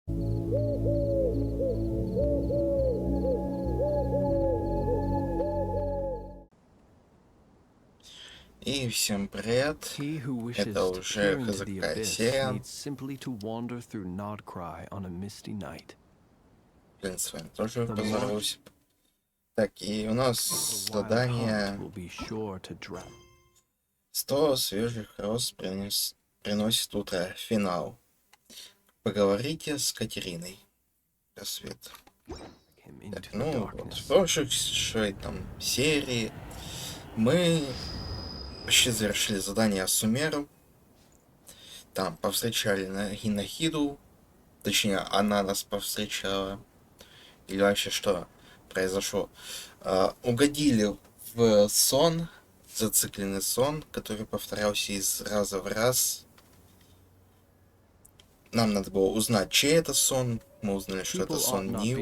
И всем привет. Это уже ХЗК серия. Блин, с вами тоже поздоровался. Так, и у нас задание 100 свежих роз приносит утро. Финал. Поговорите с Катериной. Рассвет. Так, ну вот, в прошлой там серии мы почти завершили задание Сумеру. Там повстречали Нахиду. Точнее, она нас повстречала. Или вообще что произошло? Угодили в сон, зацикленный сон, который повторялся из раза в раз. Нам надо было узнать, чей это сон. Мы узнали, что это сон Нил.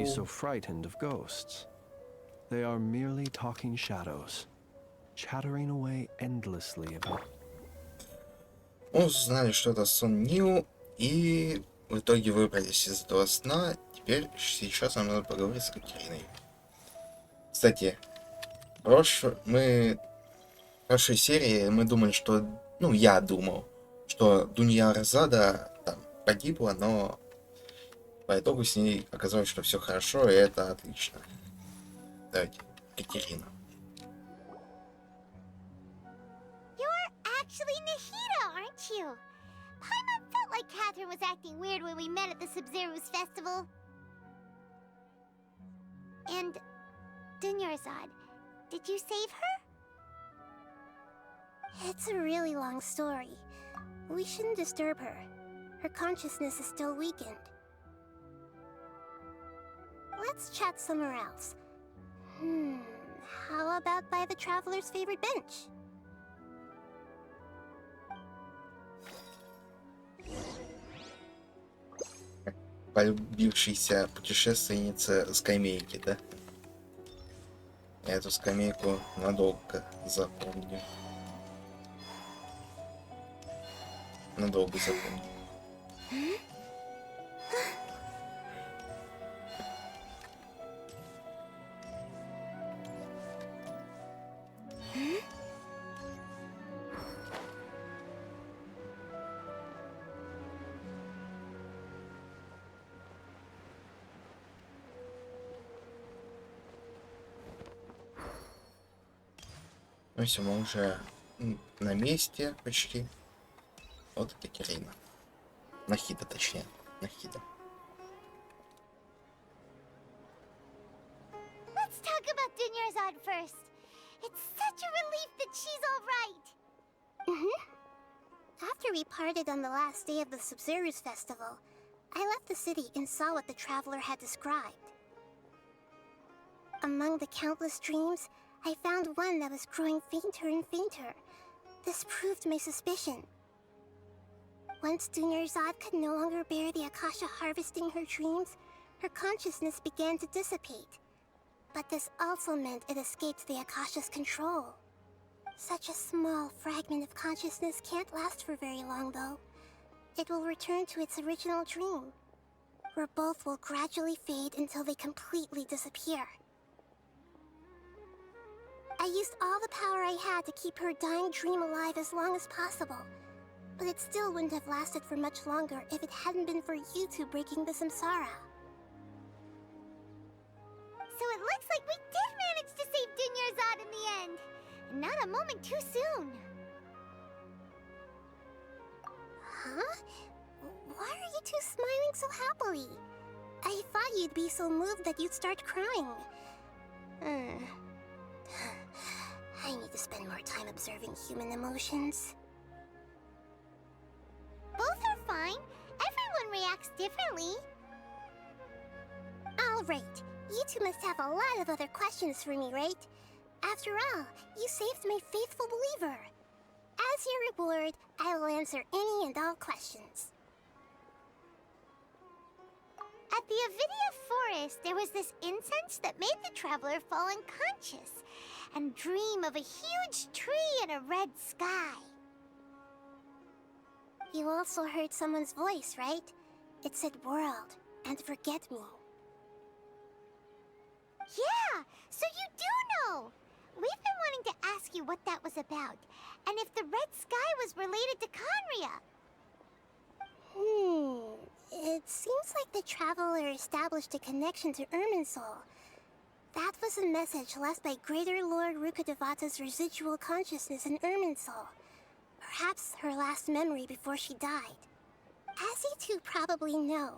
Мы узнали, что это сон Нил, и в итоге выбрались из этого сна. Теперь сейчас нам надо поговорить с Катериной. Кстати, в прошлой серии мы думали, что... Ну, я думал, что Дунья Розада там погибла, но по итогу с ней оказалось, что все хорошо, и это отлично. Давайте, Катерина. You. Paimon felt like Catherine was acting weird when we met at the Sub-Zero's festival. And Dunyarzad, did you save her? It's a really long story. We shouldn't disturb her. Her consciousness is still weakened. Let's chat somewhere else. How about by the Traveler's favorite bench? Полюбившейся путешественница скамейки, да? Я эту скамейку надолго запомню. Надолго запомню. Ну все, мы уже на месте почти. Вот Катерина. Нахида, точнее. Нахида. Let's talk about Dunyarzad first. It's such a relief that she's all right. After we parted on the last day of the Sub-Zero's festival, I left the city and saw what the Traveler had described. Among the countless dreams, I found one that was growing fainter and fainter. This proved my suspicion. Once Dunyarzad could no longer bear the Akasha harvesting her dreams, her consciousness began to dissipate. But this also meant it escaped the Akasha's control. Such a small fragment of consciousness can't last for very long, though. It will return to its original dream, where both will gradually fade until they completely disappear. I used all the power I had to keep her dying dream alive as long as possible. But it still wouldn't have lasted for much longer if it hadn't been for you two breaking the samsara. So it looks like we did manage to save Dunyarzad in the end. And not a moment too soon. Huh? Why are you two smiling so happily? I thought you'd be so moved that you'd start crying. I need to spend more time observing human emotions. Both are fine. Everyone reacts differently. All right. You two must have a lot of other questions for me, right? After all, you saved my faithful believer. As your reward, I will answer any and all questions. At the Avidia forest, there was this incense that made the Traveler fall unconscious and dream of a huge tree and a red sky. You also heard someone's voice, right? It said world, and forget me. Yeah, so you do know! We've been wanting to ask you what that was about, and if the red sky was related to Conria. It seems like the traveler established a connection to Irminsul. That was a message left by Greater Lord Rukkhadevata's residual consciousness in Irminsul. Perhaps her last memory before she died. As you two probably know,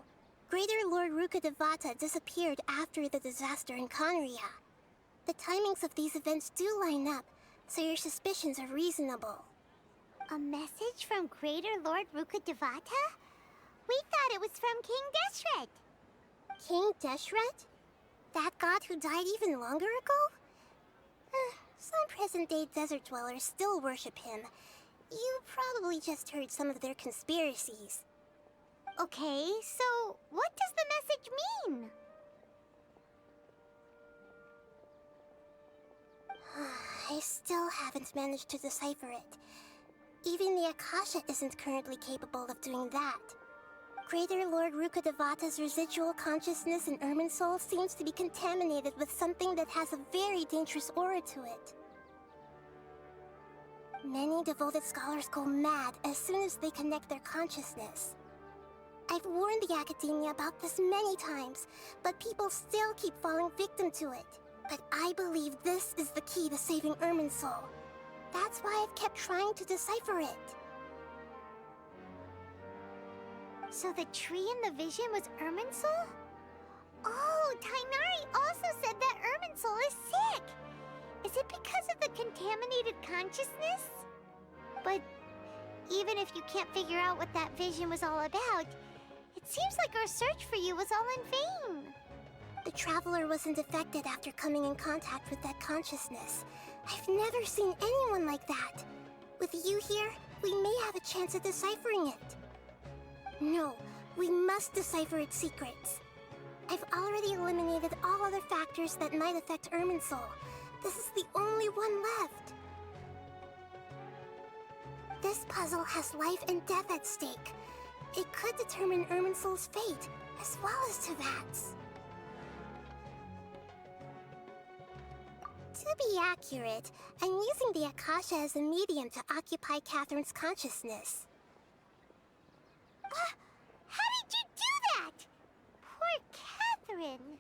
Greater Lord Rukkhadevata disappeared after the disaster in Conria. The timings of these events do line up, so your suspicions are reasonable. A message from Greater Lord Rukkhadevata? We thought it was from King Deshret. King Deshret? That god who died even longer ago? Some present-day desert dwellers still worship him. You probably just heard some of their conspiracies. Okay, so what does the message mean? I still haven't managed to decipher it. Even the Akasha isn't currently capable of doing that. Greater Lord Rukkhadevata's residual consciousness in Irminsul seems to be contaminated with something that has a very dangerous aura to it. Many devoted scholars go mad as soon as they connect their consciousness. I've warned the academia about this many times, but people still keep falling victim to it. But I believe this is the key to saving Irminsul. That's why I've kept trying to decipher it. So the tree in the vision was Irminsul? Oh, Tainari also said that Irminsul is sick! Is it because of the contaminated consciousness? But even if you can't figure out what that vision was all about, it seems like our search for you was all in vain. The traveler wasn't affected after coming in contact with that consciousness. I've never seen anyone like that. With you here, we may have a chance at deciphering it. No, we must decipher its secrets. I've already eliminated all other factors that might affect Irminsul. This is the only one left. This puzzle has life and death at stake. It could determine Irminsul's fate, as well as Tevat's. To be accurate, I'm using the Akasha as a medium to occupy Catherine's consciousness. How did you do that? Poor Catherine.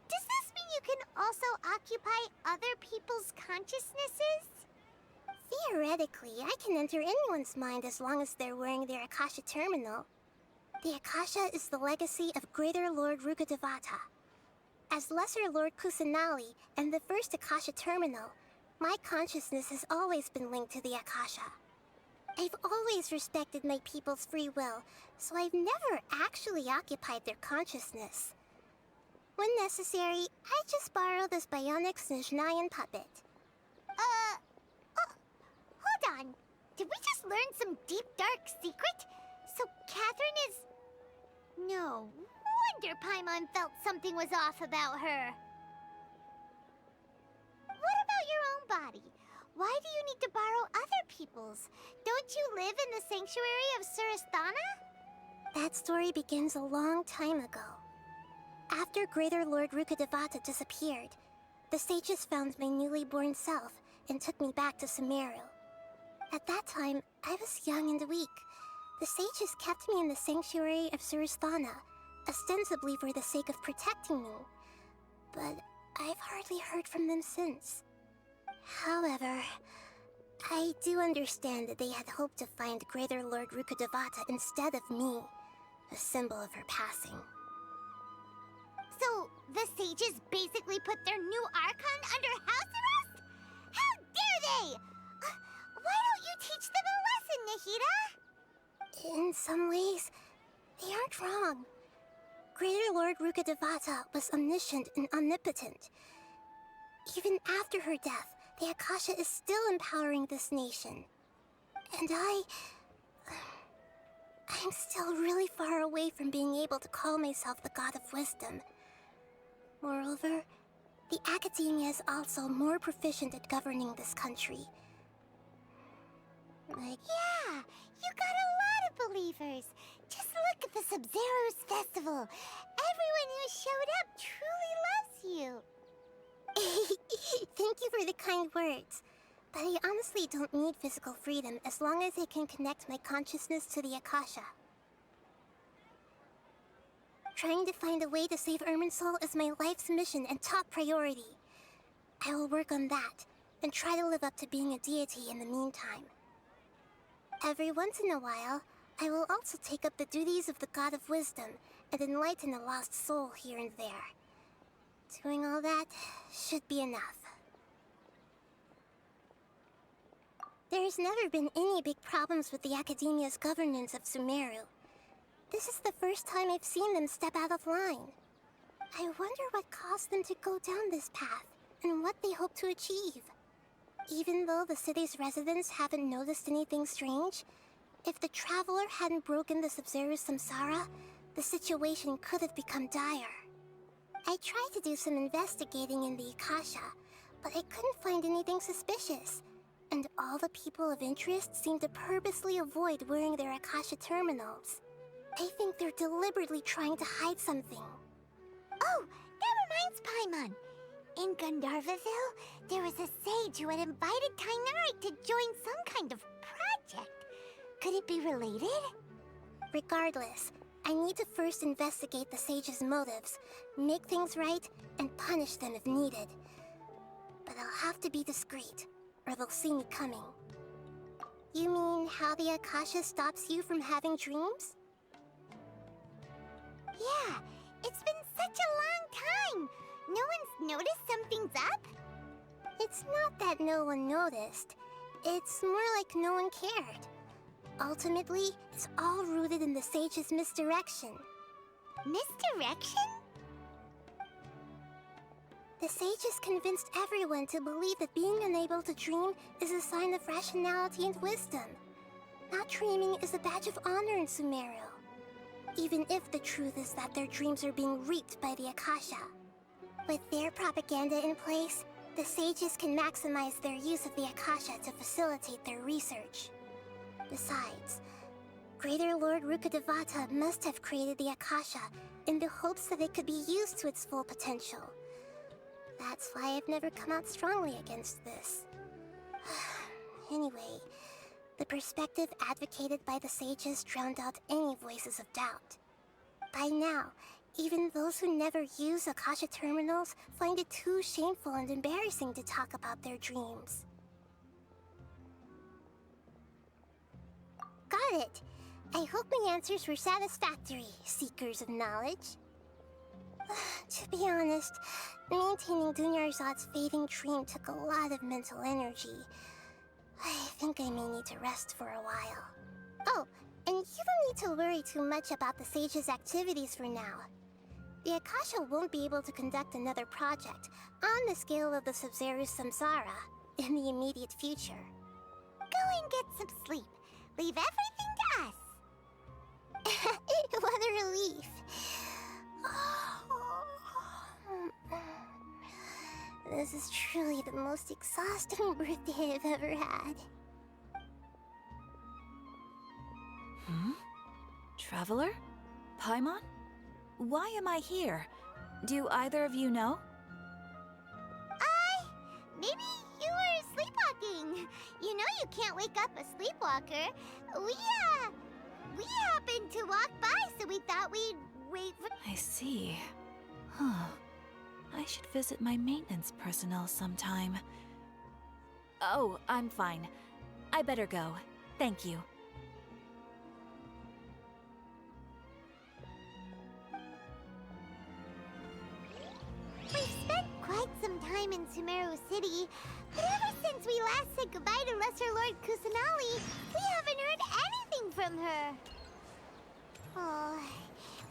Does this mean you can also occupy other people's consciousnesses? Theoretically, I can enter anyone's mind as long as they're wearing their Akasha terminal. The Akasha is the legacy of Greater Lord Rukkhadevata. As Lesser Lord Kusanali and the first Akasha terminal, my consciousness has always been linked to the Akasha. I've always respected my people's free will, so I've never actually occupied their consciousness. When necessary, I just borrow this bionic Snezhnayan puppet. Hold on. Did we just learn some deep, dark secret? So Catherine is... No wonder Paimon felt something was off about her. What about your own body? Why do you need to borrow other people's? Don't you live in the sanctuary of Surasthana? That story begins a long time ago. After Greater Lord Rukkhadevata disappeared, the sages found my newly born self and took me back to Sumero. At that time, I was young and weak. The sages kept me in the sanctuary of Surasthana, ostensibly for the sake of protecting me. But I've hardly heard from them since. However, I do understand that they had hoped to find Greater Lord Rukkhadevata instead of me, a symbol of her passing. So, the sages basically put their new Archon under house arrest? How dare they! Why don't you teach them a lesson, Nahida? In some ways, they aren't wrong. Greater Lord Rukkhadevata was omniscient and omnipotent. Even after her death, the Akasha is still empowering this nation. And I'm still really far away from being able to call myself the God of Wisdom. Moreover, the academia is also more proficient at governing this country. Yeah, you got a lot of believers. Just look at the Sub-Zero's festival. Everyone who showed up truly loves you. Thank you for the kind words. But I honestly don't need physical freedom as long as I can connect my consciousness to the Akasha. Trying to find a way to save Irminsul is my life's mission and top priority. I will work on that, and try to live up to being a deity in the meantime. Every once in a while, I will also take up the duties of the God of Wisdom and enlighten a lost soul here and there. Doing all that should be enough. There's never been any big problems with the Academia's governance of Sumeru. This is the first time I've seen them step out of line. I wonder what caused them to go down this path, and what they hope to achieve. Even though the city's residents haven't noticed anything strange, if the Traveler hadn't broken the Sub-Zero's samsara, the situation could have become dire. I tried to do some investigating in the Akasha, but I couldn't find anything suspicious, and all the people of interest seem to purposely avoid wearing their Akasha terminals. I think they're deliberately trying to hide something. Oh, that reminds Paimon. In Gandharvaville, there was a sage who had invited Kainari to join some kind of project. Could it be related? Regardless, I need to first investigate the sage's motives, make things right, and punish them if needed. But I'll have to be discreet, or they'll see me coming. You mean how the Akasha stops you from having dreams? Yeah, it's been such a long time. No one's noticed something's up? It's not that no one noticed. It's more like no one cared. Ultimately, it's all rooted in the sage's misdirection. Misdirection? The sage has convinced everyone to believe that being unable to dream is a sign of rationality and wisdom. Not dreaming is a badge of honor in Sumero, even if the truth is that their dreams are being reaped by the Akasha. With their propaganda in place, the sages can maximize their use of the Akasha to facilitate their research. Besides, Greater Lord Rukkhadevata must have created the Akasha in the hopes that it could be used to its full potential. That's why I've never come out strongly against this. Anyway, the perspective advocated by the sages drowned out any voices of doubt. By now, even those who never use Akasha terminals find it too shameful and embarrassing to talk about their dreams. Got it! I hope my answers were satisfactory, seekers of knowledge. To be honest, maintaining Dunyarzad's fading dream took a lot of mental energy. I think I may need to rest for a while. Oh, and you don't need to worry too much about the sage's activities for now. The Akasha won't be able to conduct another project on the scale of the Sub-Zero's samsara in the immediate future. Go and get some sleep. Leave everything to us. What a relief. This is truly the most exhausting birthday I've ever had. Traveler? Paimon? Why am I here? Do either of you know? Maybe you were sleepwalking. You know you can't wake up a sleepwalker. We happened to walk by, so we thought we'd wait for... I see. Huh. I should visit my maintenance personnel sometime. Oh, I'm fine. I better go. Thank you. We've spent quite some time in Sumeru City, but ever since we last said goodbye to Lesser Lord Kusanali, we haven't heard anything from her. Oh,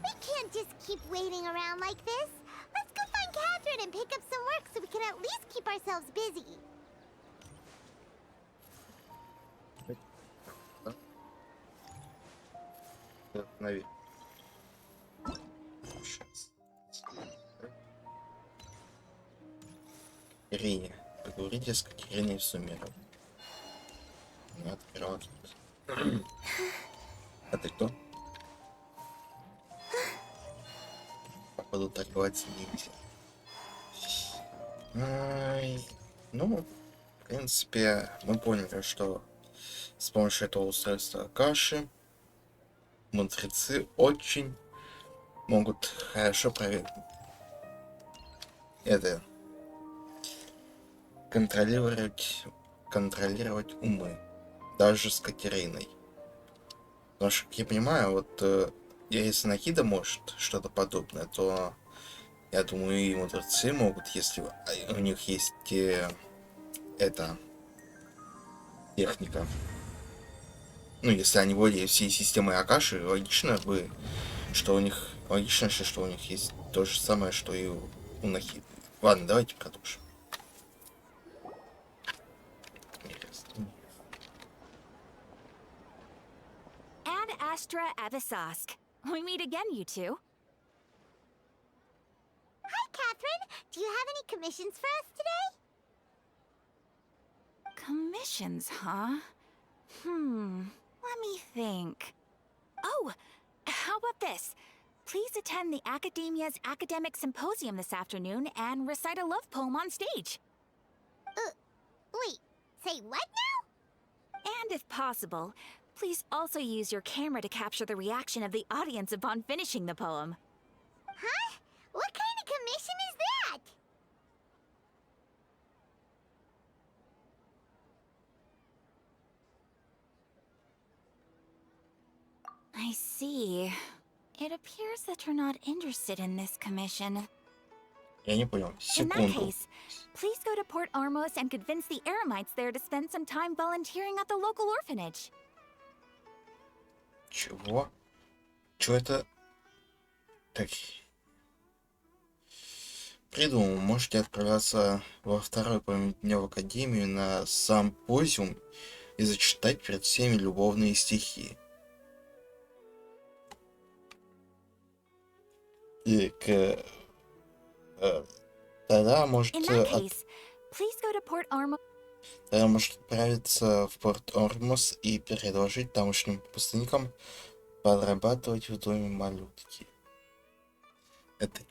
we can't just keep waiting around like this. Let's go find Catherine and pick up some work so we can at least keep ourselves busy. Наверное. Ирине. Поговорите с Катериной в Сумеру. Не открывал. А ты кто? походу торговаться нельзя. Ну, в принципе, мы поняли, что с помощью этого устройства Акаши мудрецы очень могут хорошо проверить это, контролировать умы, даже с Катериной. Потому что, как я понимаю, вот если Накида может что-то подобное, то я думаю, и мудрецы могут, если у них есть эта техника. Ну, если они владеют всей системой Акаши, логично бы, что у них есть то же самое, что и у Нахиды. Ладно, давайте продолжим. Ad Astra Abyssosque. We meet again, you two. Hi, Catherine. Do you have any commissions for us today? Commissions, huh? Let me think. Oh, how about this? Please attend the Academia's Academic Symposium this afternoon and recite a love poem on stage. Wait, say what now? And if possible, please also use your camera to capture the reaction of the audience upon finishing the poem. Huh? What kind of commission is that? I see. It appears that you're not interested in this commission. Я не понял. In that Секунду. case, please go to Port Ormos and convince the Eremites there to spend some time volunteering at the local orphanage. Чего? Чё это? Так. Придумал. Можете отправляться во второй половине дня в академию на симпозиум и зачитать перед всеми любовные стихи. И тогда может In that case, please go to Port Ormos. Тогда может отправиться в Порт Ормос и предложить тамошним пустынникам подрабатывать в доме малютки. Это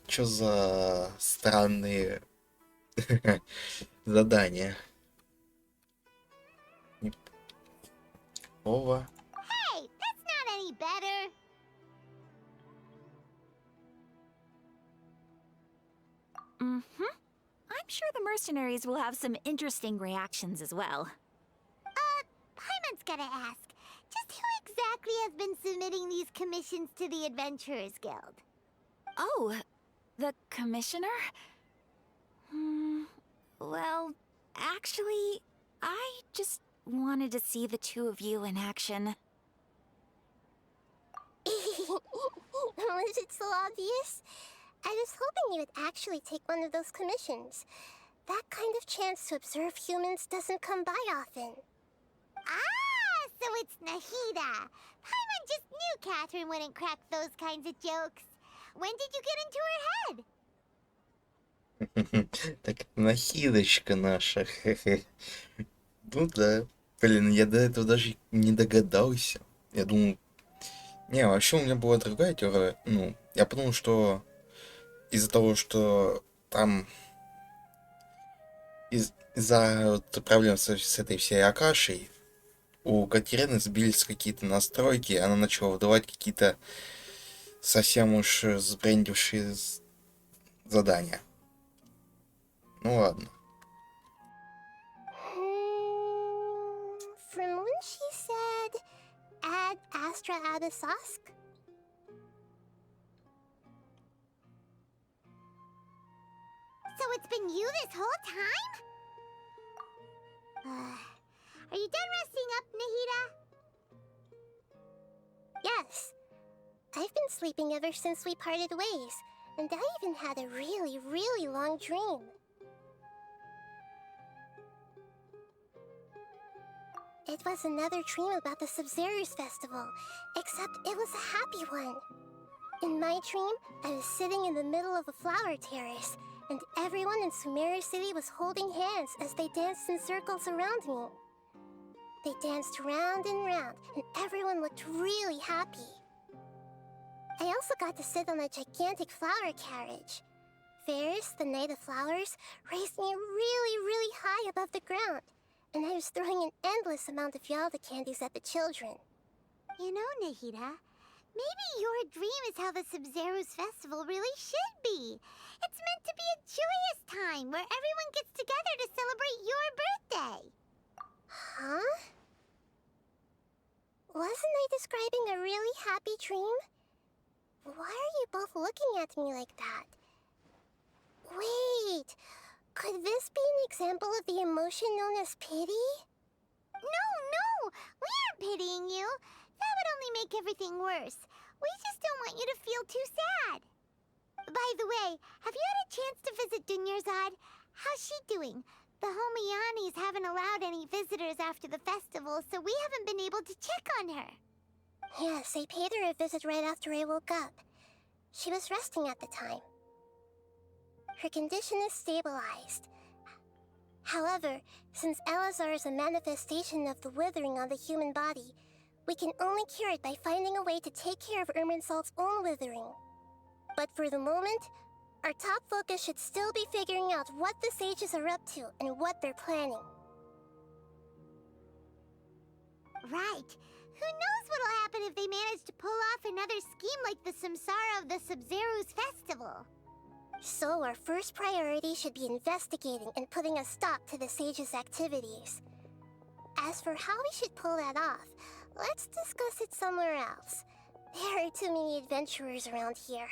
чё за странные задания? Ова. Hey, that's not any better. I'm sure the mercenaries will have some interesting reactions as well. Paimon's gotta ask. Just who exactly has been submitting these commissions to the Adventurers Guild? Oh, the commissioner? Well, actually, I just wanted to see the two of you in action. Was it so obvious? I was hoping you would actually take one of those commissions. That kind of chance to observe humans doesn't come by often. Ah, so it's Nahida. Paimon just knew Catherine wouldn't crack those kinds of jokes. When did you get into her head? Так, нахидочка наша. Ну да. Блин, я до этого даже не догадался. Я думал... Не, вообще у меня была другая теория. Ну, я подумал, что из-за того, что там из-за вот проблем с этой всей Акашей у Катерины сбились какие-то настройки, она начала выдавать какие-то совсем уж сбрендившие задания. Ну ладно. From when she said, Ad Astra Abyssosque? So it's been you this whole time? Are you done resting up, Nahida? Yes. I've been sleeping ever since we parted ways, and I even had a really, really long dream. It was another dream about the Sub-Zerus Festival, except it was a happy one. In my dream, I was sitting in the middle of a flower terrace, and everyone in Sumera City was holding hands as they danced in circles around me. They danced round and round, and everyone looked really happy. I also got to sit on a gigantic flower carriage. Ferris, the Knight of Flowers, raised me really, really high above the ground, and I was throwing an endless amount of Yalda candies at the children. You know, Nahida, maybe your dream is how the Sub-Zero's festival really should be. It's meant to be a joyous time where everyone gets together to celebrate your birthday. Huh? Wasn't I describing a really happy dream? Why are you both looking at me like that? Wait, could this be an example of the emotion known as pity? No, we aren't pitying you. That would only make everything worse. We just don't want you to feel too sad. By the way, have you had a chance to visit Dunyarzad? How's she doing? The Homianis haven't allowed any visitors after the festival, so we haven't been able to check on her. Yes, I paid her a visit right after I woke up. She was resting at the time. Her condition is stabilized. However, since Elazar is a manifestation of the withering on the human body, we can only cure it by finding a way to take care of Irminsul's own withering. But for the moment, our top focus should still be figuring out what the sages are up to and what they're planning. Right. Who knows what'll happen if they manage to pull off another scheme like the Samsara of the Sub-Zero's festival? So our first priority should be investigating and putting a stop to the sages' activities. As for how we should pull that off, let's discuss it somewhere else. There are too many adventurers around here.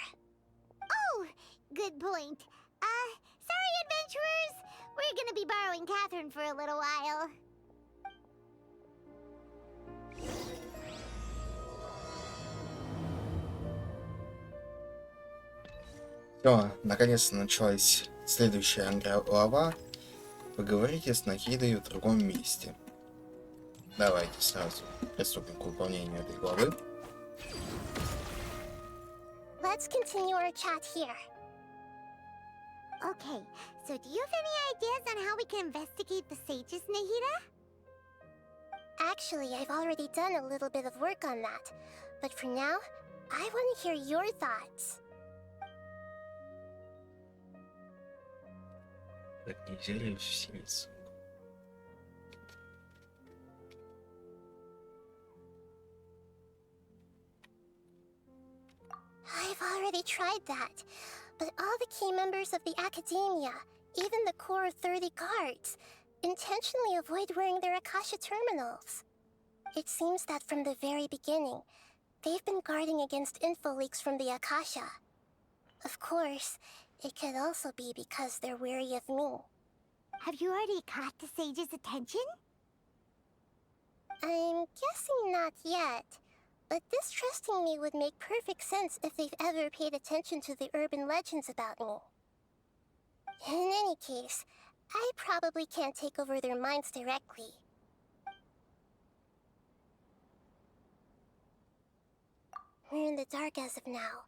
Oh, good point. Sorry, adventurers. We're gonna be borrowing Catherine for a little while. Все, наконец-то началась следующая глава. Поговорите с Нахидой в другом месте. Давайте сразу приступим к выполнению этой главы. Let's continue our chat here. Okay, so do you have any ideas on how we can investigate the sages, Nahida? Actually, I've already done a little bit of work on that. But for now, I want to hear your thoughts. Так нельзя ли вселиться? I've already tried that, but all the key members of the Academia, even the core of 30 guards, intentionally avoid wearing their Akasha terminals. It seems that from the very beginning, they've been guarding against info leaks from the Akasha. Of course, it could also be because they're wary of me. Have you already caught the sage's attention? I'm guessing not yet, but distrusting me would make perfect sense if they've ever paid attention to the urban legends about me. In any case, I probably can't take over their minds directly. We're in the dark as of now.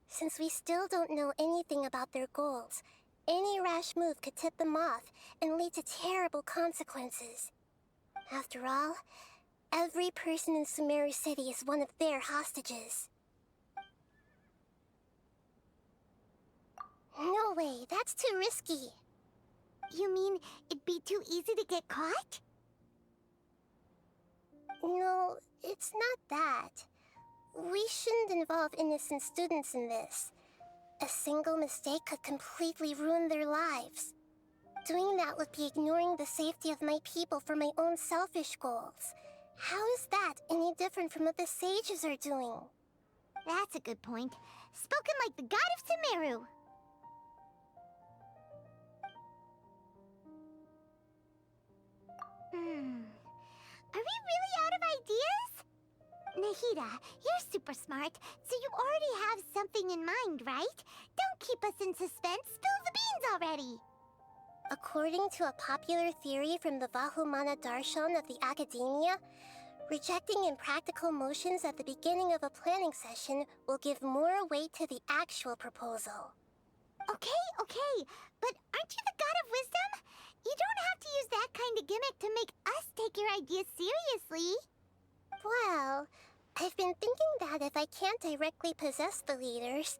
Since we still don't know anything about their goals, any rash move could tip them off and lead to terrible consequences. After all, every person in Sumeri City is one of their hostages. No way, that's too risky. You mean it'd be too easy to get caught? No, it's not that. We shouldn't involve innocent students in this. A single mistake could completely ruin their lives. Doing that would be ignoring the safety of my people for my own selfish goals. How is that any different from what the sages are doing? That's a good point. Spoken like the god of Sumeru. Are we really out of ideas? Nahida, you're super smart, so you already have something in mind, right? Don't keep us in suspense. Spill the beans already. According to a popular theory from the Vahumana Darshan of the Academia, rejecting impractical motions at the beginning of a planning session will give more weight to the actual proposal. Okay, but aren't you the god of wisdom? You don't have to use that kind of gimmick to make us take your ideas seriously. Well, I've been thinking that if I can't directly possess the leaders,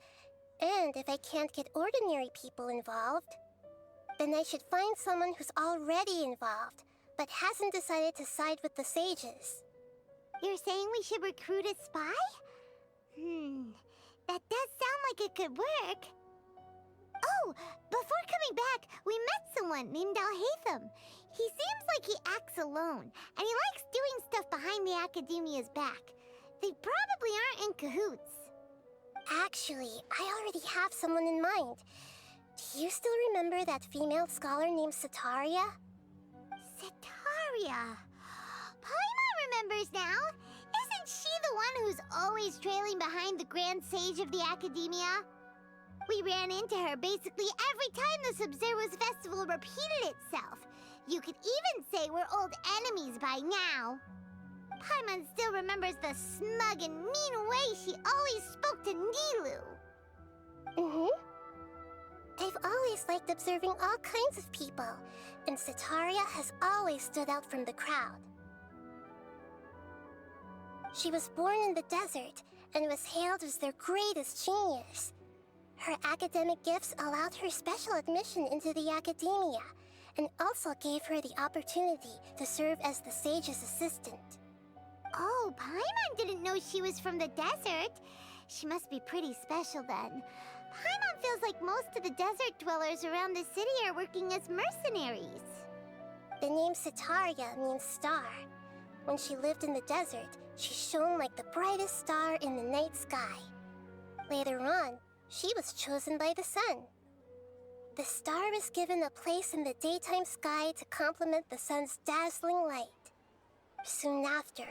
and if I can't get ordinary people involved, then I should find someone who's already involved, but hasn't decided to side with the sages. You're saying we should recruit a spy? That does sound like it could work. Oh, before coming back, we met someone named Alhaitham. He seems like he acts alone, and he likes doing stuff behind the Academia's back. They probably aren't in cahoots. Actually, I already have someone in mind. Do you still remember that female scholar named Setaria? Setaria. Paimon remembers now. Isn't she the one who's always trailing behind the Grand Sage of the Academia? We ran into her basically every time the Sub-Zero's festival repeated itself. You could even say we're old enemies by now. Paimon still remembers the smug and mean way she always spoke to Nilou. I've always liked observing all kinds of people, and Setaria has always stood out from the crowd. She was born in the desert and was hailed as their greatest genius. Her academic gifts allowed her special admission into the academia, and also gave her the opportunity to serve as the sage's assistant. Oh, Paimon didn't know she was from the desert. She must be pretty special then. Paimon feels like most of the desert dwellers around the city are working as mercenaries. The name Setaria means star. When she lived in the desert, she shone like the brightest star in the night sky. Later on, she was chosen by the sun. The star was given a place in the daytime sky to complement the sun's dazzling light. Soon after,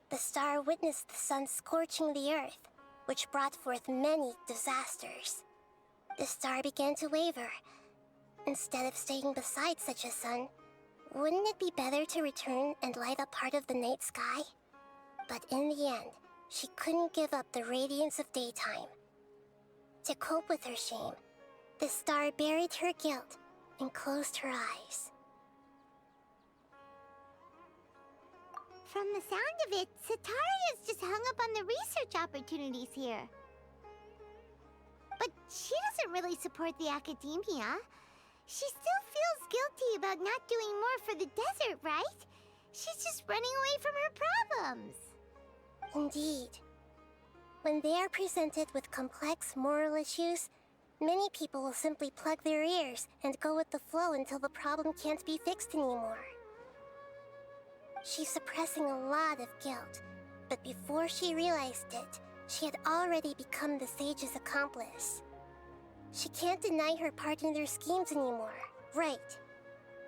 the star witnessed the sun scorching the earth, which brought forth many disasters. The star began to waver. Instead of staying beside such a sun, wouldn't it be better to return and light up part of the night sky? But in the end, she couldn't give up the radiance of daytime. To cope with her shame, the star buried her guilt and closed her eyes. From the sound of it, Setaria's just hung up on the research opportunities here. But she doesn't really support the academia. She still feels guilty about not doing more for the desert, right? She's just running away from her problems. Indeed. When they are presented with complex moral issues, many people will simply plug their ears and go with the flow until the problem can't be fixed anymore. She's suppressing a lot of guilt, but before she realized it, she had already become the sage's accomplice. She can't deny her part in their schemes anymore, right?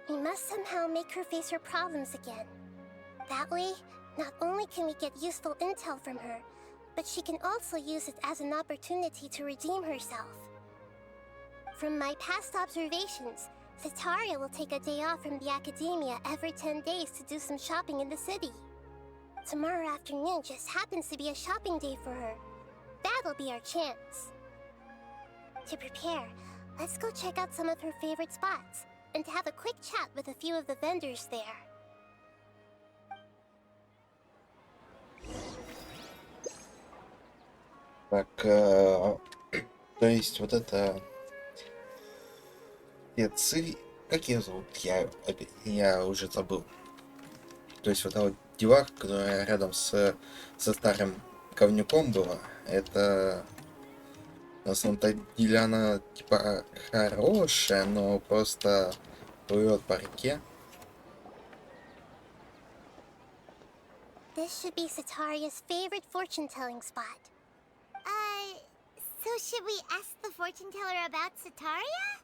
We must somehow make her face her problems again. That way, not only can we get useful intel from her, but she can also use it as an opportunity to redeem herself. From my past observations, Setaria will take a day off from the academia every 10 days to do some shopping in the city. Tomorrow afternoon just happens to be a shopping day for her. That'll be our chance. To prepare, let's go check out some of her favorite spots, and have a quick chat with a few of the vendors there. Так, то есть вот это спецы, как ее зовут? Я уже забыл. То есть вот та вот деваха, которая рядом со старым говнюком была, это на самом-то деле она типа хорошая, но просто плывет по реке. This should be Setaria's favorite fortune-telling spot. So should we ask the fortune teller about Setaria?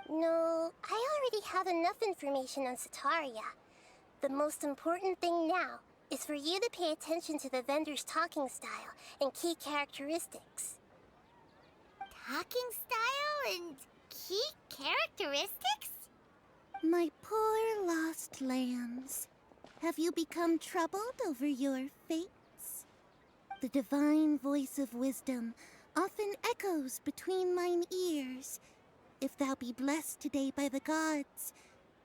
No, I already have enough information on Setaria. The most important thing now is for you to pay attention to the vendor's talking style and key characteristics. Talking style and key characteristics? My poor lost lambs, have you become troubled over your fates? The divine voice of wisdom often echoes between mine ears. If thou be blessed today by the gods,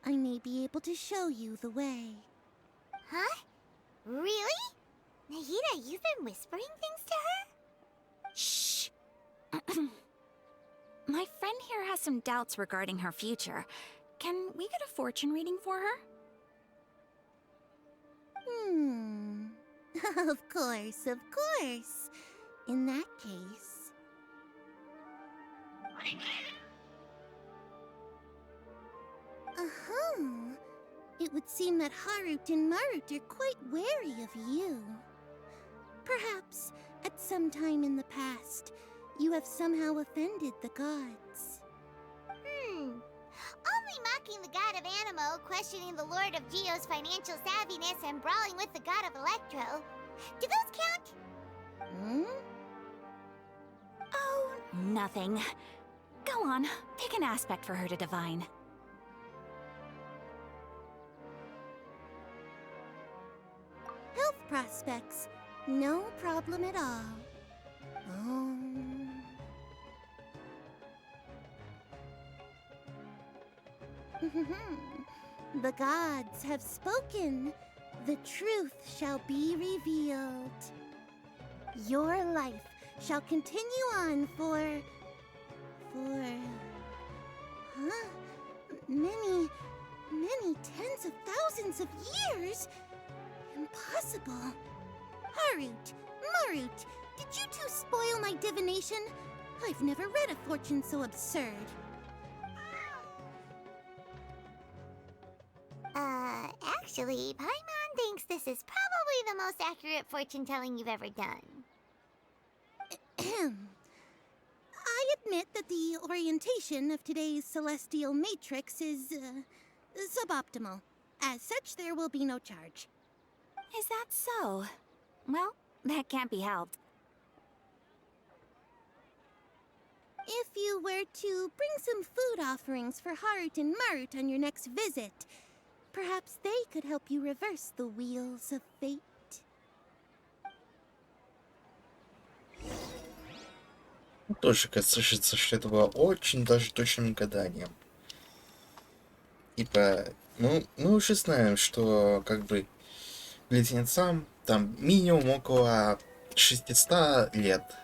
I may be able to show you the way. Huh? Really? Nahida, you've been whispering things to her? Shh. My friend here has some doubts regarding her future. Can we get a fortune reading for her? Of course, of course. In that case... It would seem that Harut and Marut are quite wary of you. Perhaps, at some time in the past, you have somehow offended the gods. Only mocking the god of Animo, questioning the lord of Geo's financial savviness, and brawling with the god of Electro. Do those count? Oh, nothing. Go on, pick an aspect for her to divine. Health prospects. No problem at all. The gods have spoken. The truth shall be revealed. Your life shall continue on for... many tens of thousands of years? Impossible. Harut, Marut, did you two spoil my divination? I've never read a fortune so absurd. Actually, Paimon thinks this is probably the most accurate fortune-telling you've ever done. I admit that the orientation of today's celestial matrix is, suboptimal. As such, there will be no charge. Is that so? Well, that can't be helped. If you were to bring some food offerings for Harut and Marut on your next visit, perhaps they could help you reverse the wheels of fate. Тоже кажется, что это было очень даже точным гаданием. Типа, ну, мы уже знаем, что как бы близнецам там минимум около 600 лет.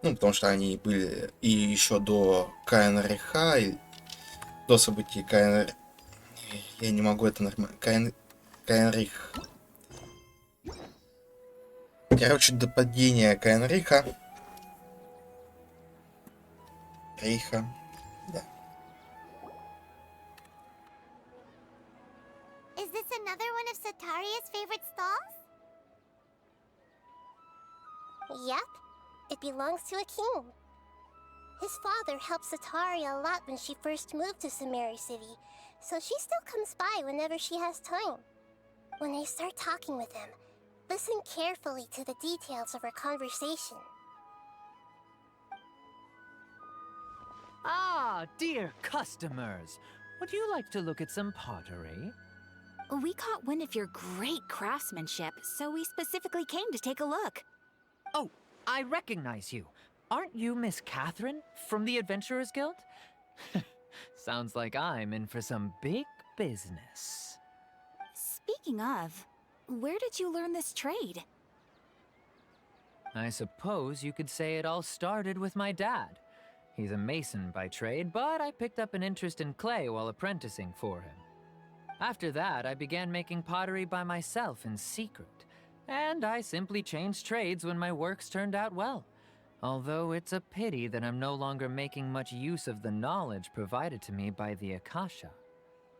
Ну, потому что они были и еще до КНРХ, и до событий КНР... Я не могу это нормально... КНРХ. Короче, до падения КНРХ. Рейха. Да. Is this another one of Sataria's favorite stalls? Yep, it belongs to a king. His father helped Sataria a lot when she first moved to Sumeri City, so she still comes by whenever she has time. When I start talking with him, listen carefully to the details of our conversation. Ah, dear customers, would you like to look at some pottery? We caught wind of your great craftsmanship, so we specifically came to take a look. Oh, I recognize you. Aren't you Miss Catherine from the Adventurers Guild? Sounds like I'm in for some big business. Speaking of, where did you learn this trade? I suppose you could say it all started with my dad. He's a mason by trade, but I picked up an interest in clay while apprenticing for him. After that, I began making pottery by myself in secret, and I simply changed trades when my works turned out well. Although it's a pity that I'm no longer making much use of the knowledge provided to me by the Akasha.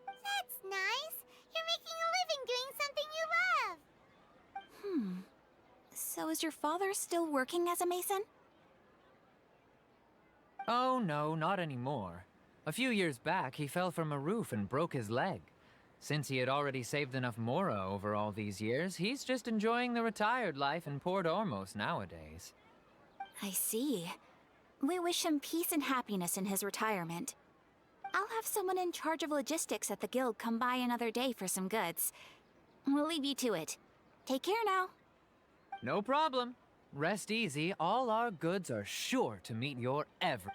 That's nice. You're making a living doing something you love. So is your father still working as a mason? Oh no, not anymore. A few years back, he fell from a roof and broke his leg. Since he had already saved enough mora over all these years, he's just enjoying the retired life in Port Ormos nowadays. I see. We wish him peace and happiness in his retirement. I'll have someone in charge of logistics at the guild come by another day for some goods. We'll leave you to it. Take care now. No problem. Rest easy, all our goods are sure to meet your every...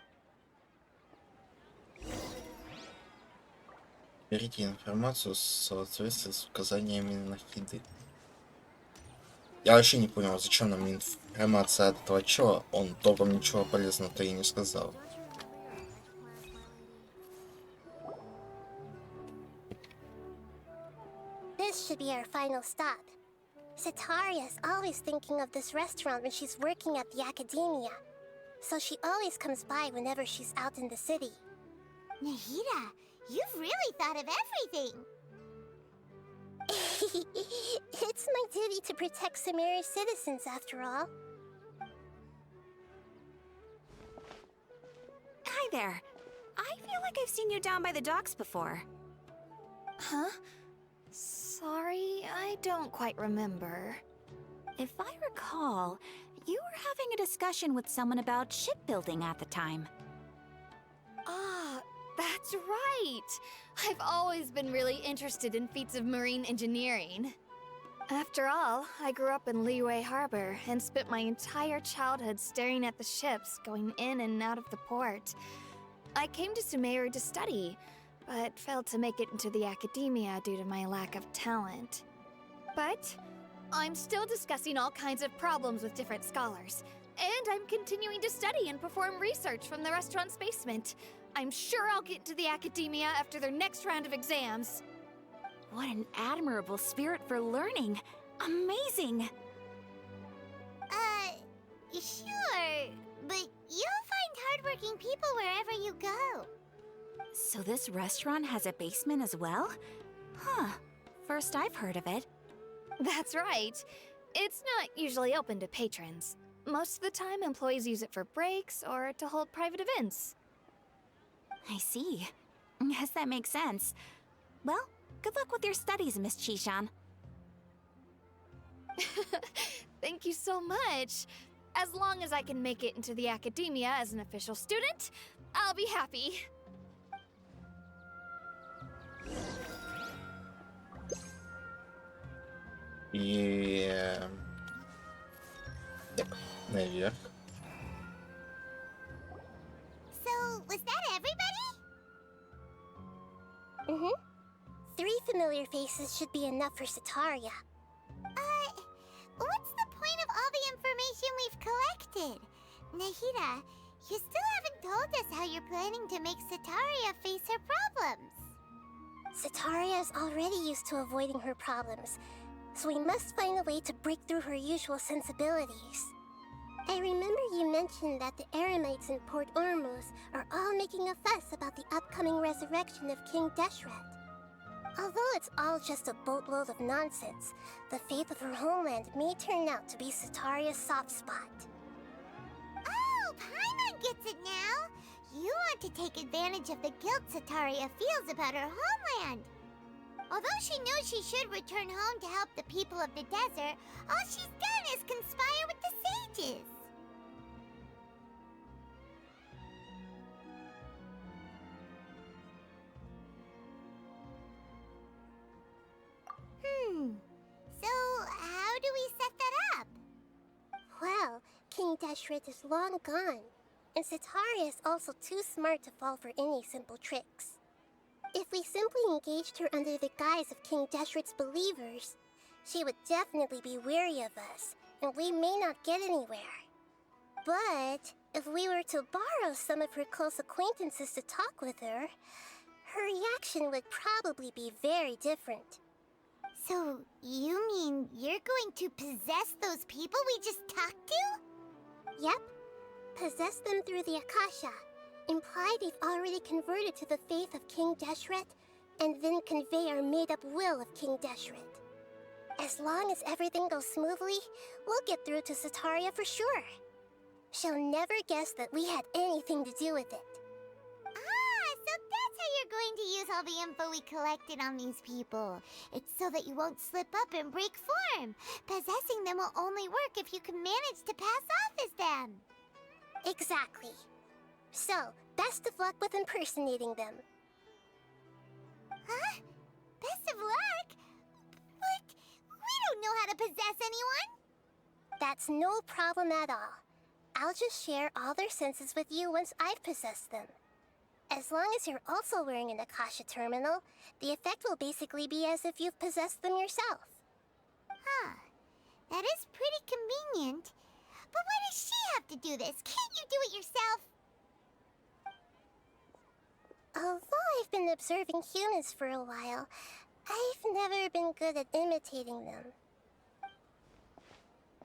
Берите информацию в соответствии с указаниями Нахиды. Я вообще не понял, зачем нам информация от этого чела. Он толком ничего полезного-то и не сказал. This should be our final stop. Setaria is always thinking of this restaurant when she's working at the academia, so she always comes by whenever she's out in the city. Nahida, you've really thought of everything! It's my duty to protect Sumeru's citizens, after all. Hi there. I feel like I've seen you down by the docks before. Huh? Sorry, I don't quite remember. If I recall, you were having a discussion with someone about shipbuilding at the time. Ah, that's right! I've always been really interested in feats of marine engineering. After all, I grew up in Liyue Harbor and spent my entire childhood staring at the ships going in and out of the port. I came to Sumeru to study, but failed to make it into the academia due to my lack of talent. But I'm still discussing all kinds of problems with different scholars, and I'm continuing to study and perform research from the restaurant's basement. I'm sure I'll get into the academia after their next round of exams. What an admirable spirit for learning. Amazing! Sure, but you'll find hardworking people wherever you go. So this restaurant has a basement as well? Huh. First I've heard of it. That's right. It's not usually open to patrons. Most of the time, employees use it for breaks or to hold private events. I see. Yes, that makes sense. Well, good luck with your studies, Miss Chishan. Thank you so much. As long as I can make it into the academia as an official student, I'll be happy. И... наверх. So, was that everybody? Mm-hmm. 3 familiar faces should be enough for Setaria. What's the point of all the information we've collected? Nahida, you still haven't told us how you're planning to make Setaria face her problems. Setaria is already used to avoiding her problems, so we must find a way to break through her usual sensibilities. I remember you mentioned that the Eremites in Port Ormuz are all making a fuss about the upcoming resurrection of King Deshret. Although it's all just a boatload of nonsense, the fate of her homeland may turn out to be Setaria's soft spot. Oh, Paimon gets it now! You want to take advantage of the guilt Setaria feels about her homeland. Although she knows she should return home to help the people of the desert, all she's done is conspire with the sages. So how do we set that up? Well, King Deshret is long gone, and Setaria is also too smart to fall for any simple tricks. If we simply engaged her under the guise of King Deshret's believers, she would definitely be wary of us, and we may not get anywhere. But if we were to borrow some of her close acquaintances to talk with her, her reaction would probably be very different. So, you mean you're going to possess those people we just talked to? Yep. Possess them through the Akasha. Imply they've already converted to the faith of King Deshret, and then convey our made-up will of King Deshret. As long as everything goes smoothly, we'll get through to Setaria for sure. She'll never guess that we had anything to do with it. So that's how you're going to use all the info we collected on these people. It's so that you won't slip up and break form. Possessing them will only work if you can manage to pass off as them. Exactly. So, best of luck with impersonating them. Huh? Best of luck? But we don't know how to possess anyone. That's no problem at all. I'll just share all their senses with you once I've possessed them. As long as you're also wearing an Akasha terminal, the effect will basically be as if you've possessed them yourself. Huh. That is pretty convenient. But why does she have to do this? Can't you do it yourself? Although I've been observing humans for a while, I've never been good at imitating them.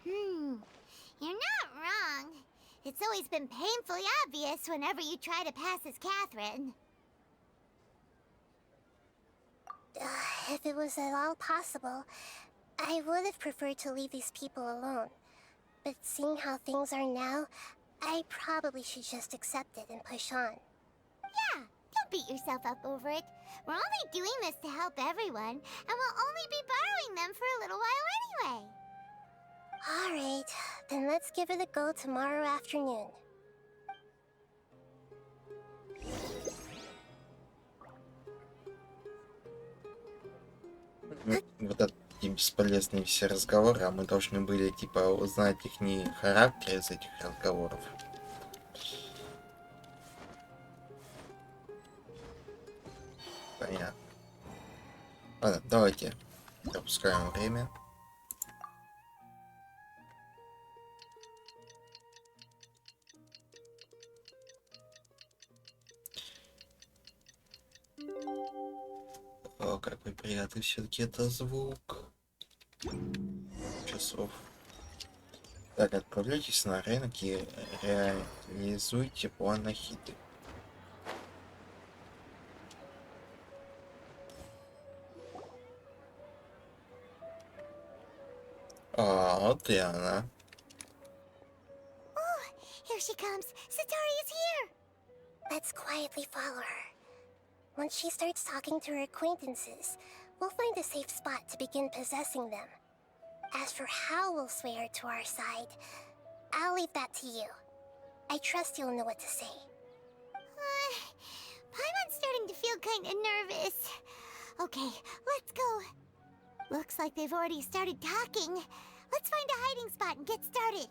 You're not wrong. It's always been painfully obvious whenever you try to pass as Catherine. If it was at all possible, I would have preferred to leave these people alone. But seeing how things are now, I probably should just accept it and push on. Yeah, don't beat yourself up over it. We're only doing this to help everyone, and we'll only be borrowing them for a little while anyway. Alright, then let's give it a go tomorrow afternoon. Вот эти бесполезные все разговоры, а мы должны были, типа, узнать их не характер из этих разговоров. Понятно. Ладно, давайте пропускаем время. О, какой приятный все-таки это звук. Часов. Так, отправляйтесь на рынок и реализуйте план на хиты. А, вот и она. Here she comes. Satari is here. Let's quietly follow her. Once she starts talking to her acquaintances, we'll find a safe spot to begin possessing them. As for how we'll sway her to our side, I'll leave that to you. I trust you'll know what to say. Paimon's starting to feel kinda nervous. Okay, let's go. Looks like they've already started talking. Let's find a hiding spot and get started.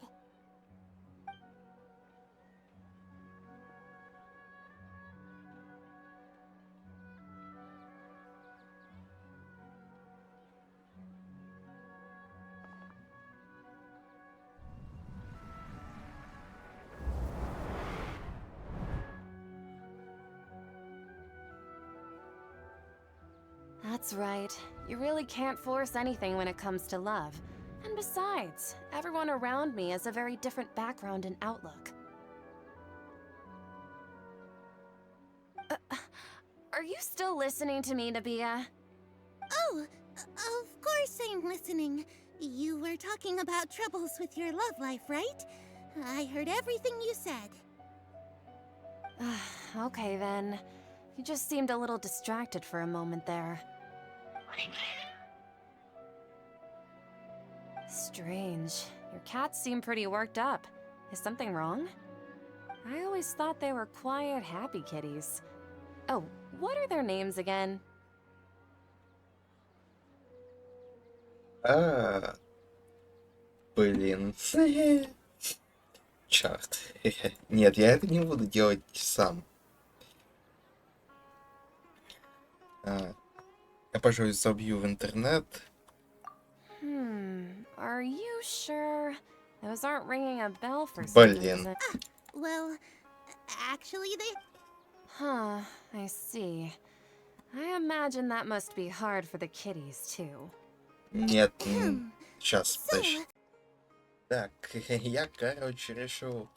That's right. You really can't force anything when it comes to love. And besides, everyone around me has a very different background and outlook. Are you still listening to me, Nabia? Oh, of course I'm listening. You were talking about troubles with your love life, right? I heard everything you said. Okay then. You just seemed a little distracted for a moment there. Strange. Your cats seem pretty worked up. Is something wrong? I always thought they were quiet, happy kitties. Oh, what are their names again? А, блин. Черт. Нет, я это не буду делать сам. Я, пожалуй, забью в интернет. Are you sure? Those aren't ringing a bell for some Блин. reason. Well, actually they... Huh, I see. I imagine that must be hard for the kitties, too. Нет, сейчас, подожди. Так, я, короче, решил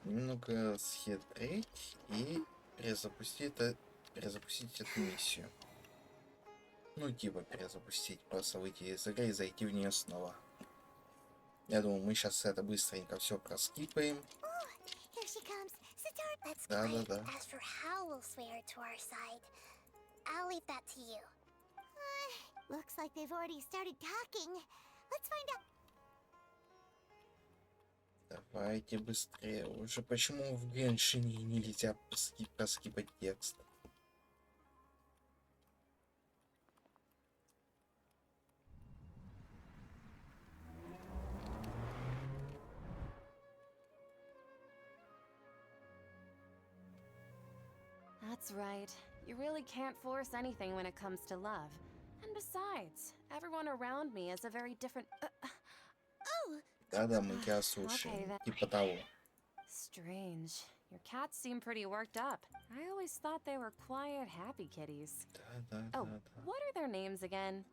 немного схитрить и перезапустить эту миссию. Ну, типа перезапустить, просто выйти из игры и зайти в нее снова. Я думаю, мы сейчас это быстренько все проскипаем. Here she comes. Satari. That's Да, great. да, да. As for how we'll sway her to our side, I'll leave that to you. Looks like they've already started talking. Let's find out. Давайте быстрее. Уже почему в Геншине нельзя проскипать текст? That's right. You really can't force anything when it comes to love. And besides, everyone around me has a very different... Да-да, мы тебя слушаем. Okay, then. Типа того. Strange. Your cats seem pretty worked up. I always thought they were quiet, happy kitties. Oh, Да-да-да-да. what are their names again?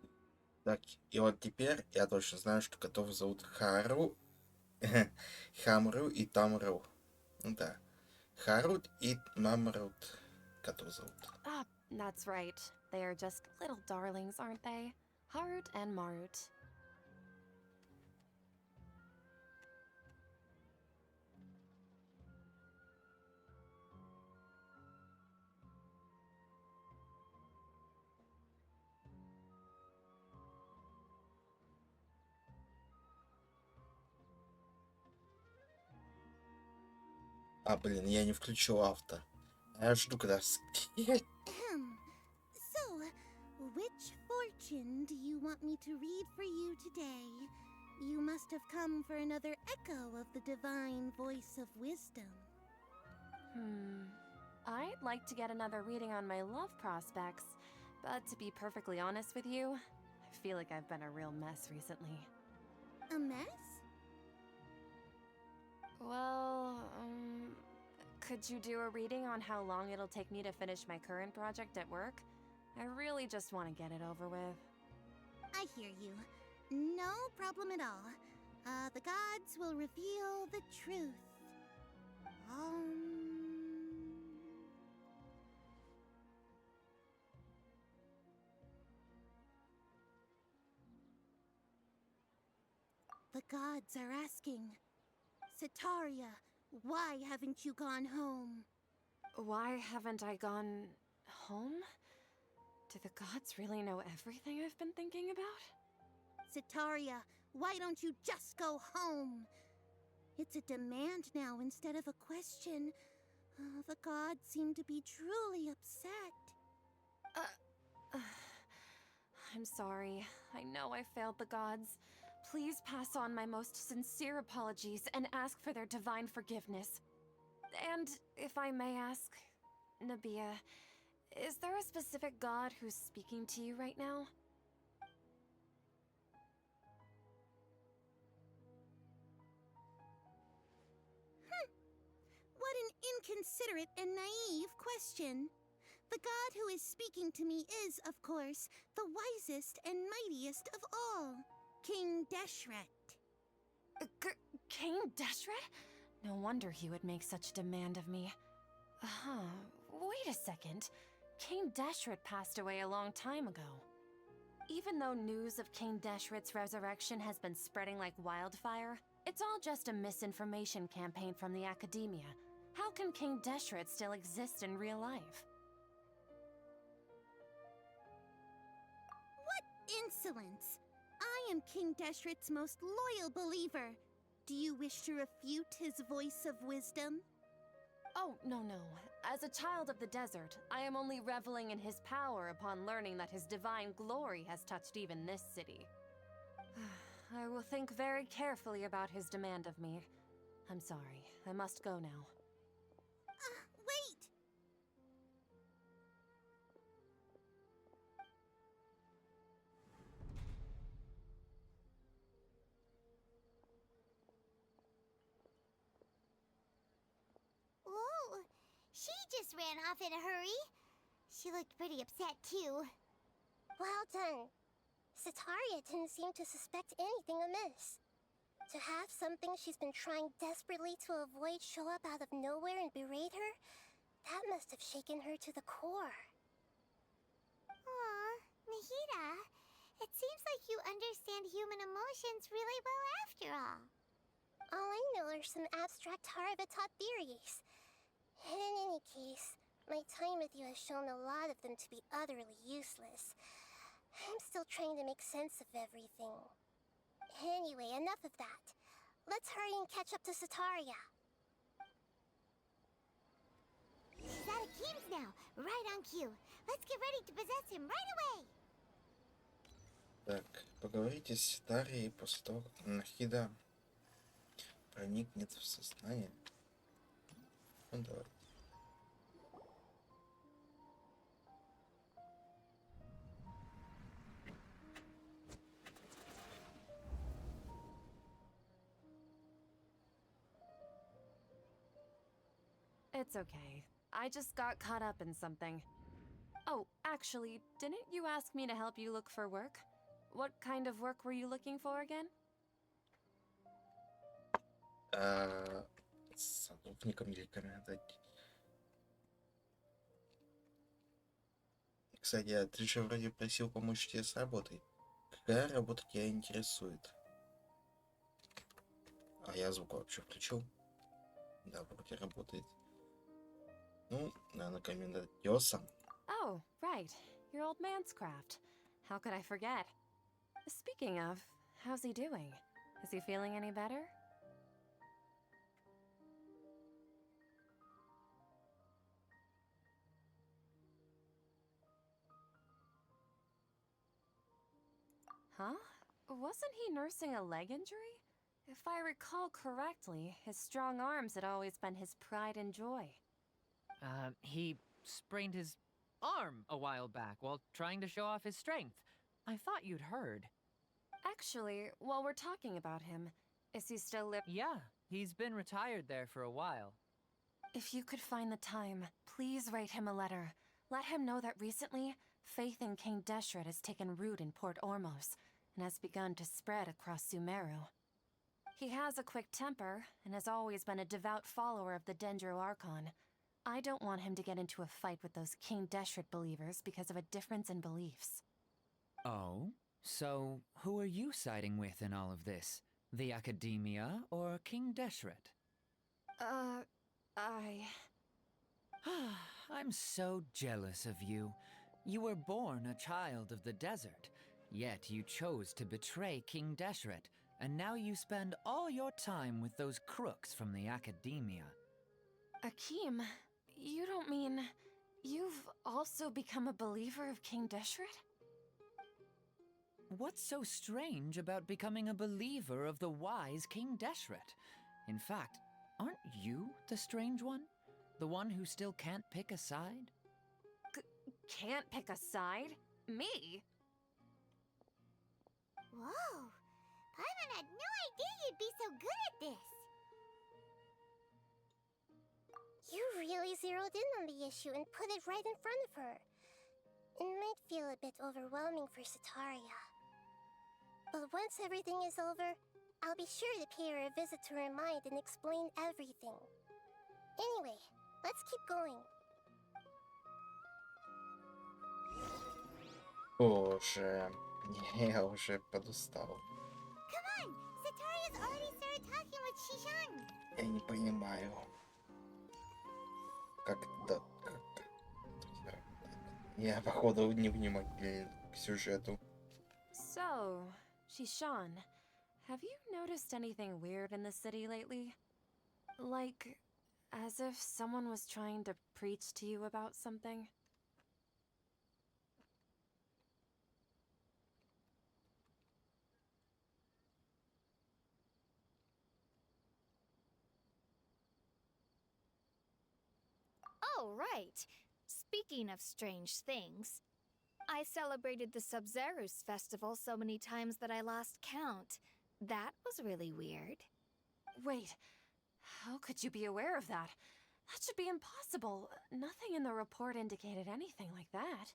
Так, и вот теперь я точно знаю, что котов зовут Хару, Хамру и Тамру. Ну да. Харут и Мамрут котов зовут. Ah, that's right. They are just little darlings, aren't they? Harut and Marut. А, блин, я не включил авто. Я жду, когда... Ahem. So, which fortune do you want me to read for you today? You must have come for another echo of the divine voice of wisdom. I'd like to get another reading on my love prospects, but to be perfectly honest with you, I feel like I've been a real mess recently. A mess? Well, could you do a reading on how long it'll take me to finish my current project at work? I really just want to get it over with. I hear you. No problem at all. The gods will reveal the truth. The gods are asking, Sitaria, why haven't you gone home? Why haven't I gone home? Do the gods really know everything I've been thinking about? Sitaria, why don't you just go home? It's a demand now instead of a question. The gods seem to be truly upset. I'm sorry. I know I failed the gods. Please pass on my most sincere apologies and ask for their divine forgiveness. And if I may ask, Nabia, is there a specific god who's speaking to you right now? What an inconsiderate and naive question. The god who is speaking to me is, of course, the wisest and mightiest of all, King Deshret. King Deshret? No wonder he would make such a demand of me. Wait a second. King Deshret passed away a long time ago. Even though news of King Deshret's resurrection has been spreading like wildfire, it's all just a misinformation campaign from the academia. How can King Deshret still exist in real life? What insolence! I am King Deshret's most loyal believer. Do you wish to refute his voice of wisdom? Oh, no. As a child of the desert, I am only reveling in his power upon learning that his divine glory has touched even this city. I will think very carefully about his demand of me. I'm sorry. I must go now. Wait! Whoa! She just ran off in a hurry. She looked pretty upset, too. Well done. Sitaria didn't seem to suspect anything amiss. To have something she's been trying desperately to avoid show up out of nowhere and berate her, that must have shaken her to the core. Aw, Nahida, it seems like you understand human emotions really well after all. All I know are some abstract Harvard-taught theories. In any case, my time with you has shown a lot of them to be utterly useless. I'm still trying to make sense of everything. Anyway, enough of that. Let's hurry and catch up to Sitaria. He's out of Keem's now, right on cue. Let's get ready to possess him right away. Так, поговорите с Ситарией после того, как Нахида проникнет в сознание. Ну, давай. It's okay. I just got caught up in something. Oh, actually, didn't you ask me to help you look for work? What kind of work were you looking for again? Садовником или комендантом. Кстати, ты же вроде просил помочь тебе с работой. Какая работа тебя интересует? А я звук вообще включил. Да, вроде работает. Ну, наверное, комендантёсом. Oh, right. Your old man's craft. How could I forget? Speaking of, how's he doing? Is he feeling any better? Huh? Wasn't he nursing a leg injury? If I recall correctly, his strong arms had always been his pride and joy. He sprained his arm a while back while trying to show off his strength. I thought you'd heard. Actually, while we're talking about him, is he still Yeah, he's been retired there for a while. If you could find the time, please write him a letter. Let him know that recently, faith in King Deshret has taken root in Port Ormos and has begun to spread across Sumeru. He has a quick temper and has always been a devout follower of the Dendro Archon. I don't want him to get into a fight with those King Deshret believers because of a difference in beliefs. Oh? So, who are you siding with in all of this? The Academia or King Deshret? I'm so jealous of you. You were born a child of the desert, yet you chose to betray King Deshret, and now you spend all your time with those crooks from the Academia. Akeem, you don't mean you've also become a believer of King Deshret? What's so strange about becoming a believer of the wise King Deshret? In fact, aren't you the strange one? The one who still can't pick a side? Can't pick a side? Me? Whoa! Paimon had no idea you'd be so good at this! You really zeroed in on the issue and put it right in front of her. It might feel a bit overwhelming for Setaria. But once everything is over, I'll be sure to pay her a visit to her mind and explain everything. Anyway, let's keep going. Боже, я уже подустал. Come on! Setaria's already started talking with Shishan! Я не понимаю. Как да... Я, походу, невнимателен к сюжету. So, Shishan, have you noticed anything weird in the city lately? Like, as if someone was trying to preach to you about something? Oh, right. Speaking of strange things, I celebrated the Sub-Zerus festival so many times that I lost count. That was really weird. Wait, how could you be aware of that? That should be impossible. Nothing in the report indicated anything like that.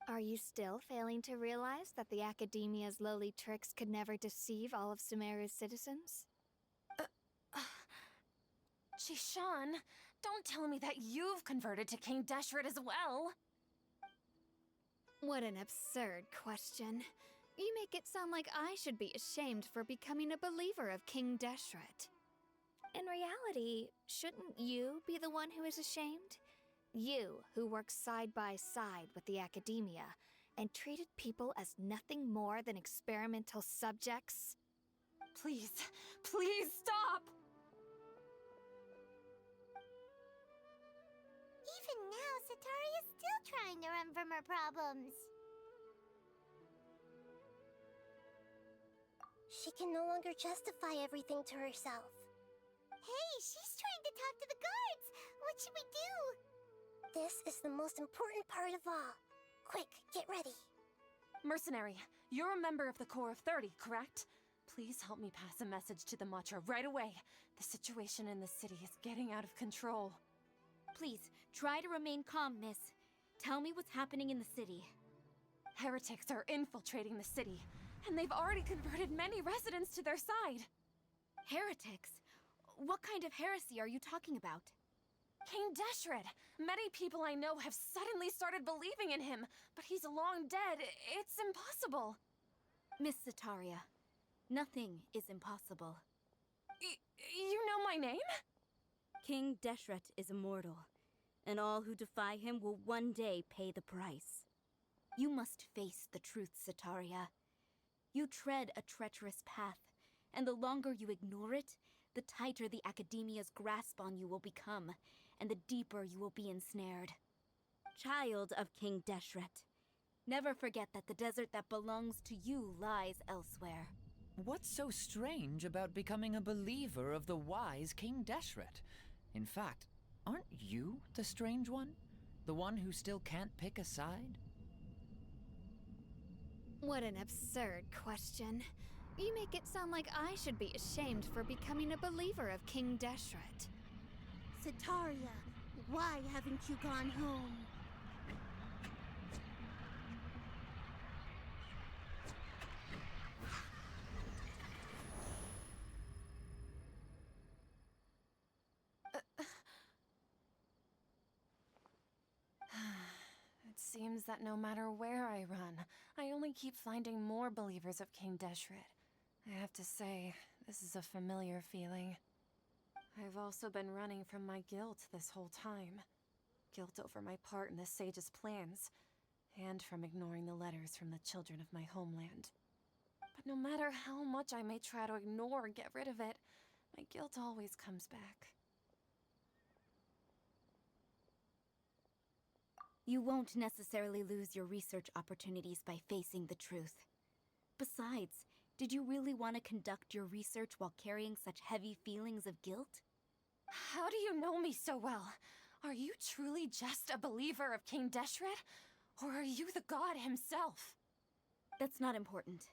Are you still failing to realize that the Academia's lowly tricks could never deceive all of Sumeru's citizens? Shishan, don't tell me that you've converted to King Deshret as well. What an absurd question. You make it sound like I should be ashamed for becoming a believer of King Deshret. In reality, shouldn't you be the one who is ashamed? You, who worked side by side with the Academia and treated people as nothing more than experimental subjects? Please, please stop! Even now, Setaria's still trying to run from her problems. She can no longer justify everything to herself. Hey, she's trying to talk to the guards! What should we do? This is the most important part of all. Quick, get ready. Mercenary, you're a member of the Corps of 30, correct? Please help me pass a message to the Matcha right away. The situation in the city is getting out of control. Please, try to remain calm, miss. Tell me what's happening in the city. Heretics are infiltrating the city, and they've already converted many residents to their side. Heretics? What kind of heresy are you talking about? King Deshret! Many people I know have suddenly started believing in him, but he's long dead. It's impossible. Miss Sataria, nothing is impossible. You know my name? King Deshret is immortal, and all who defy him will one day pay the price. You must face the truth, Sataria. You tread a treacherous path, and the longer you ignore it, the tighter the Academia's grasp on you will become, and the deeper you will be ensnared. Child of King Deshret, never forget that the desert that belongs to you lies elsewhere. What's so strange about becoming a believer of the wise King Deshret? In fact, aren't you the strange one? The one who still can't pick a side? What an absurd question. You make it sound like I should be ashamed for becoming a believer of King Deshret. Sataria, why haven't you gone home? It seems that no matter where I run, I only keep finding more believers of King Deshret. I have to say, this is a familiar feeling. I've also been running from my guilt this whole time. Guilt over my part in the sage's plans, and from ignoring the letters from the children of my homeland. But no matter how much I may try to ignore or get rid of it, my guilt always comes back. You won't necessarily lose your research opportunities by facing the truth. Besides, did you really want to conduct your research while carrying such heavy feelings of guilt? How do you know me so well? Are you truly just a believer of King Deshret? Or are you the god himself? That's not important.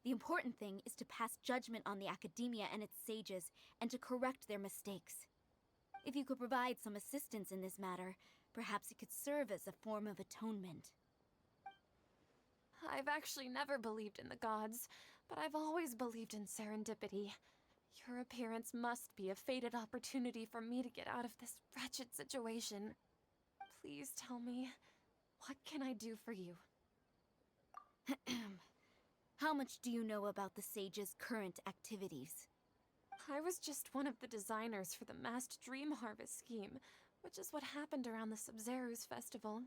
The important thing is to pass judgment on the Academia and its sages, and to correct their mistakes. If you could provide some assistance in this matter, perhaps it could serve as a form of atonement. I've actually never believed in the gods, but I've always believed in serendipity. Your appearance must be a fated opportunity for me to get out of this wretched situation. Please tell me, what can I do for you? How much do you know about the sage's current activities? I was just one of the designers for the massed dream harvest scheme, which is what happened around the Sub-Zeru's festival.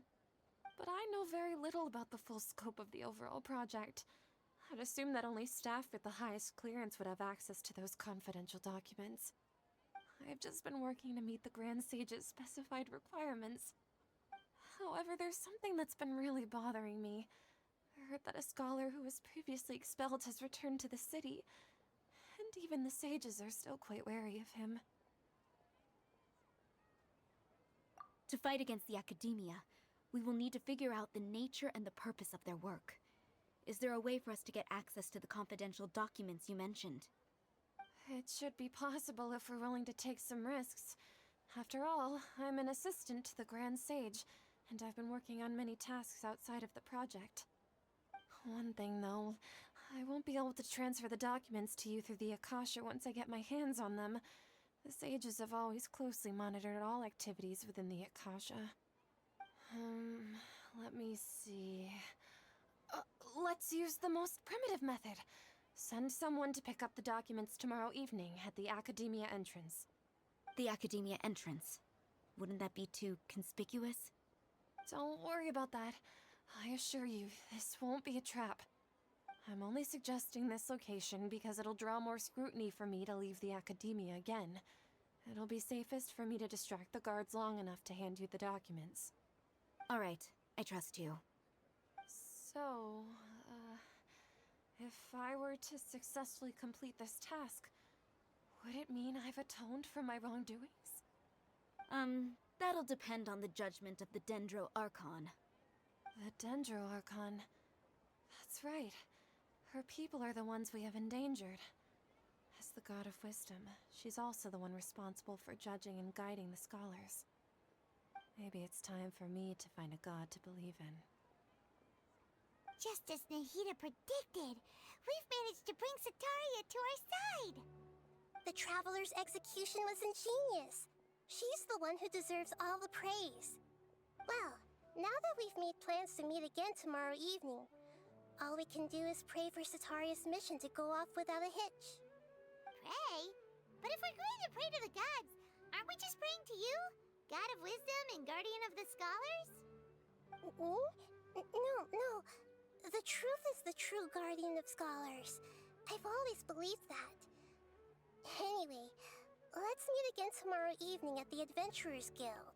But I know very little about the full scope of the overall project. I'd assume that only staff with the highest clearance would have access to those confidential documents. I've just been working to meet the Grand Sage's specified requirements. However, there's something that's been really bothering me. I heard that a scholar who was previously expelled has returned to the city, and even the sages are still quite wary of him. To fight against the Academia, we will need to figure out the nature and the purpose of their work. Is there a way for us to get access to the confidential documents you mentioned? It should be possible if we're willing to take some risks. After all, I'm an assistant to the Grand Sage, and I've been working on many tasks outside of the project. One thing, though, I won't be able to transfer the documents to you through the Akasha once I get my hands on them. The sages have always closely monitored all activities within the Akasha. Let me see... let's use the most primitive method. Send someone to pick up the documents tomorrow evening at the Academia entrance. The Academia entrance. Wouldn't that be too conspicuous? Don't worry about that. I assure you, this won't be a trap. I'm only suggesting this location because it'll draw more scrutiny for me to leave the Academia again. It'll be safest for me to distract the guards long enough to hand you the documents. All right, I trust you. So, if I were to successfully complete this task, would it mean I've atoned for my wrongdoings? That'll depend on the judgment of the Dendro Archon. The Dendro Archon. That's right. Her people are the ones we have endangered. As the God of Wisdom, she's also the one responsible for judging and guiding the scholars. Maybe it's time for me to find a god to believe in. Just as Nahida predicted, we've managed to bring Sataria to our side. The Traveler's execution was ingenious. She's the one who deserves all the praise. Well, now that we've made plans to meet again tomorrow evening, all we can do is pray for Sataria's mission to go off without a hitch. Pray? But if we're going to pray to the gods, aren't we just praying to you? God of wisdom and guardian of the scholars? No. The truth is the true guardian of scholars. I've always believed that. Anyway, let's meet again tomorrow evening at the Adventurers Guild.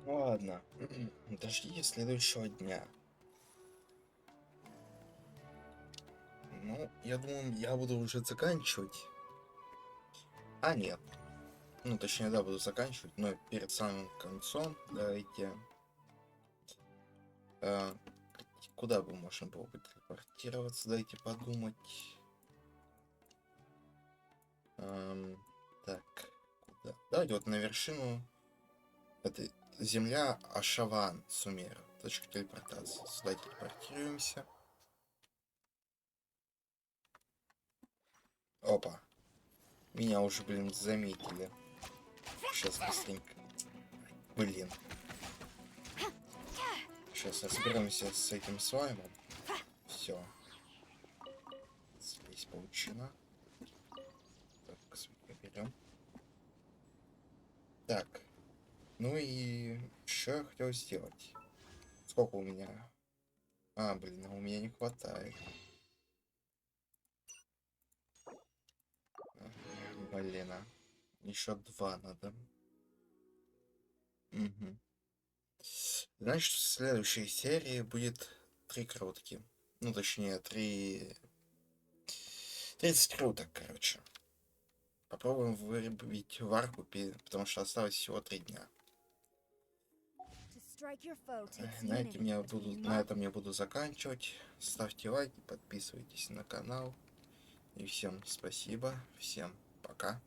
Ладно, дожди следующего дня. Ну, я думаю, я буду уже заканчивать. А, нет. Ну, точнее, да, буду заканчивать, но перед самым концом давайте... куда бы можно было бы телепортироваться, дайте подумать. Так, куда? Давайте вот на вершину. Это земля Ашаван, Сумеру. Точка телепортации. Сюда телепортируемся. Опа. Меня уже, блин, заметили. Сейчас быстренько. Блин. Сейчас разберемся с этим слаймом. Все. Здесь паучина. Так, берем. Так. Ну и что я хотел сделать? Сколько у меня? А, блин, у меня не хватает. Блин, еще 2 надо. Угу. Значит, в следующей серии будет 3 крутки. Ну, точнее, 30 круток, короче. Попробуем выбить в арку, потому что осталось всего 3 дня. На этом я буду заканчивать. Ставьте лайки, подписывайтесь на канал. И всем спасибо. Всем пока.